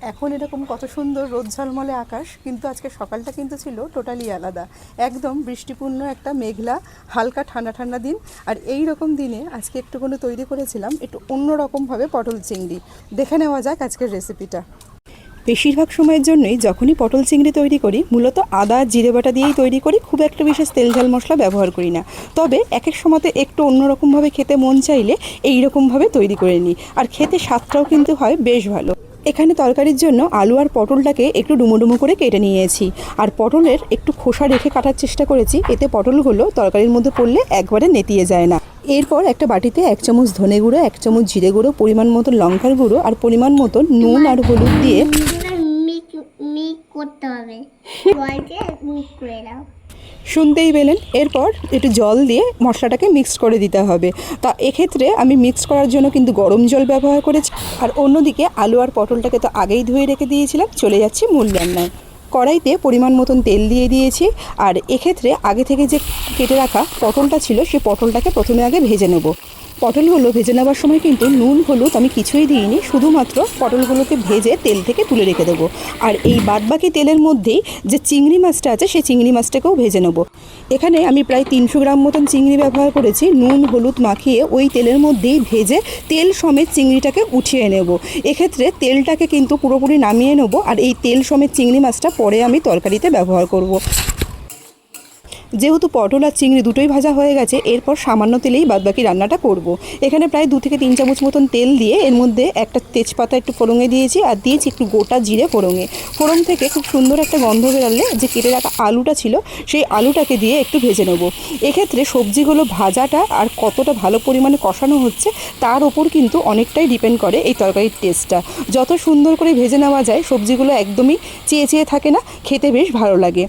এখন এরকম কত সুন্দর রোদ ঝলমলে আকাশ, কিন্তু আজকে সকালটা কিন্তু ছিল টোটালি আলাদা। একদম বৃষ্টিপূর্ণ একটা মেঘলা হালকা ঠান্ডা ঠান্ডা দিন। আর এই রকম দিনে আজকে একটুখানি তৈরি করেছিলাম একটু অন্যরকমভাবে পটল চিংড়ি। দেখে নেওয়া যাক আজকের রেসিপিটা। বেশিরভাগ সময়ের জন্যই যখনই পটল চিংড়ি তৈরি করি মূলত আদা জিরে বাটা দিয়েই তৈরি করি, খুব একটা বিশেষ তেল ঝাল মশলা ব্যবহার করি না। তবে এক এক সময়তে একটু অন্যরকমভাবে খেতে মন চাইলে এই রকমভাবে তৈরি করে নিই, আর খেতে স্বাদটাও কিন্তু হয় বেশ ভালো। এখানে তরকারির জন্য আলু আর পটলটাকে একটু ডুমো ডুমো করে কেটে নিয়েছি, আর পটলের একটু খোসা রেখে কাটার চেষ্টা করেছি, এতে পটলগুলো তরকারির মধ্যে পড়লে একবারে নেতিয়ে যায় না। এরপর একটা বাটিতে 1 চামচ ধনে গুঁড়ো, 1 চামচ জিরে গুঁড়ো, পরিমাণ মতো লঙ্কার গুঁড়ো আর পরিমাণ মতো নুন আর হলুদ দিয়ে করতে হবে। শুনতেই পেলেন। এরপর একটু জল দিয়ে মশলাটাকে মিক্স করে দিতে হবে। তা এক্ষেত্রে আমি মিক্স করার জন্য কিন্তু গরম জল ব্যবহার করেছি। আর অন্যদিকে আলু আর পটলটাকে তো আগেই ধুয়ে রেখে দিয়েছিলাম। চলে যাচ্ছি মূল রান্নায়। কড়াইতে পরিমাণ মতন তেল দিয়ে দিয়েছি, আর এক্ষেত্রে আগে থেকে যে কেটে রাখা পটলটা ছিল সেই পটলটাকে প্রথমে আগে ভেজে নেব। পটলগুলো ভেজে নেওয়ার সময় কিন্তু নুন হলুদ আমি কিছুই দিইনি, শুধুমাত্র পটলগুলোকে ভেজে তেল থেকে তুলে রেখে দেবো। আর এই বাদবাকি তেলের মধ্যেই যে চিংড়ি মাছটা আছে সেই চিংড়ি মাছটাকেও ভেজে নেব। এখানে আমি প্রায় 300 গ্রাম মতন চিংড়ি ব্যবহার করেছি। নুন হলুদ মাখিয়ে ওই তেলের মধ্যেই ভেজে তেল সমেত চিংড়িটাকে উঠিয়ে নেব। এক্ষেত্রে তেলটাকে কিন্তু পুরোপুরি নামিয়ে নেব, আর এই তেল সমেত চিংড়ি মাছটা পরে আমি তরকারিতে ব্যবহার করব। যেহেতু পটল আর চিংড়ি দুটোই ভাজা হয়ে গেছে, এরপর সামান্য তেলেই বাদবাকি রান্নাটা করব। এখানে প্রায় 2 থেকে 3 চামচ মতন তেল দিয়ে এর মধ্যে একটা তেজপাতা একটু ফোড়ঙে দিয়েছি, আর দিয়েছি একটু গোটা জিরে ফোড়ঙে। ফোড়ন থেকে খুব সুন্দর একটা গন্ধ বেরোলে যে কেটে রাখা আলুটা ছিল সেই আলুটাকে দিয়ে একটু ভেজে নেব। এক্ষেত্রে সবজিগুলো ভাজাটা আর কতটা ভালো পরিমাণে কষানো হচ্ছে তার ওপর কিন্তু অনেকটাই ডিপেন্ড করে এই তরকারির টেস্টটা। যত সুন্দর করে ভেজে নেওয়া যায় সবজিগুলো একদমই চেয়ে চেয়ে থাকে না, খেতে বেশ ভালো লাগে।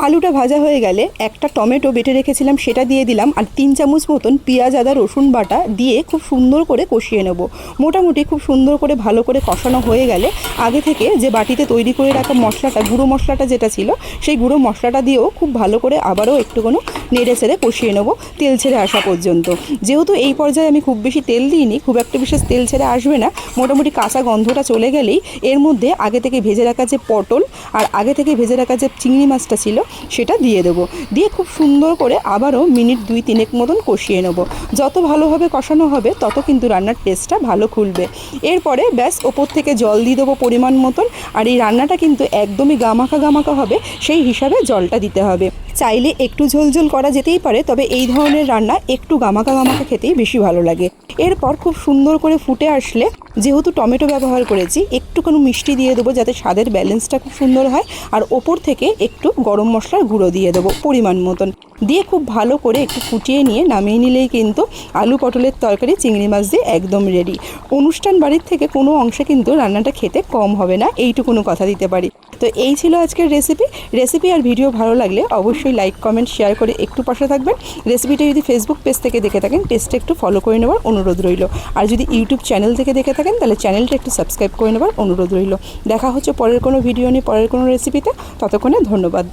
আলুটা ভাজা হয়ে গেলে একটা টমেটো বেটে রেখেছিলাম সেটা দিয়ে দিলাম, আর 3 চামচ মতন পেঁয়াজ আদা রসুন বাটা দিয়ে খুব সুন্দর করে কষিয়ে নেব। মোটামুটি খুব সুন্দর করে ভালো করে কষানো হয়ে গেলে আগে থেকে যে বাটিতে তৈরি করে রাখা মশলাটা, গুঁড়ো মশলাটা যেটা ছিল সেই গুঁড়ো মশলাটা দিয়েও খুব ভালো করে আবারও একটুখানি নেড়ে ছেড়ে কষিয়ে নেব তেল ছেড়ে আসা পর্যন্ত। যেহেতু এই পর্যায়ে আমি খুব বেশি তেল দিইনি, খুব একটা বিশেষ তেল ছেড়ে আসবে না, মোটামুটি কাঁচা গন্ধটা চলে গেলেই এর মধ্যে আগে থেকে ভেজে রাখা যে পটল আর আগে থেকে ভেজে রাখা যে চিংড়ি মাছটা ছিল সেটা দিয়ে দেবো। দিয়ে খুব সুন্দর করে আবারও মিনিট 2-3 মতন কষিয়ে নেব। যত ভালোভাবে কষানো হবে তত কিন্তু রান্নার টেস্টটা ভালো খুলবে। এরপরে ব্যাস ওপর থেকে জল দিয়ে দেবো পরিমাণ মতন। আর এই রান্নাটা কিন্তু একদমই গামাখা গামাখা হবে, সেই হিসাবে জলটা দিতে হবে। চাইলে একটু ঝোলঝোল করা যেতেই পারে, তবে এই ধরনের রান্না একটু গামাখা গামাখা খেতেই বেশি ভালো লাগে। এরপর খুব সুন্দর করে ফুটে আসলে, যেহেতু টমেটো ব্যবহার করেছি, একটুখানি মিষ্টি দিয়ে দেবো যাতে স্বাদের ব্যালেন্সটা খুব সুন্দর হয়। আর ওপর থেকে একটু গরম মশলার গুঁড়ো দিয়ে দেবো পরিমাণ মতন। দিয়ে খুব ভালো করে একটু ফুটিয়ে নিয়ে নামিয়ে নিলেই কিন্তু আলু পটলের তরকারি চিংড়ি মাছ দিয়ে একদম রেডি। অনুষ্ঠান বাড়ির থেকে কোনো অংশে কিন্তু রান্নাটা খেতে কম হবে না, এইটুকুনো কথা দিতে পারি। তো এই ছিল আজকের রেসিপি আর ভিডিও ভালো লাগলে অবশ্যই লাইক কমেন্ট শেয়ার করে একটু পাশে থাকবেন। রেসিপিটা যদি ফেসবুক পেজ থেকে দেখে থাকেন পেজটা একটু ফলো করে নেওয়ার অনুরোধ রইল, আর যদি ইউটিউব চ্যানেল থেকে দেখে থাকেন তাহলে চ্যানেলটা একটু সাবস্ক্রাইব করে নেওয়ার অনুরোধ রইল। দেখা হচ্ছে পরের কোনো ভিডিও নিয়ে, পরের কোনো রেসিপিতে। ততক্ষণে ধন্যবাদ।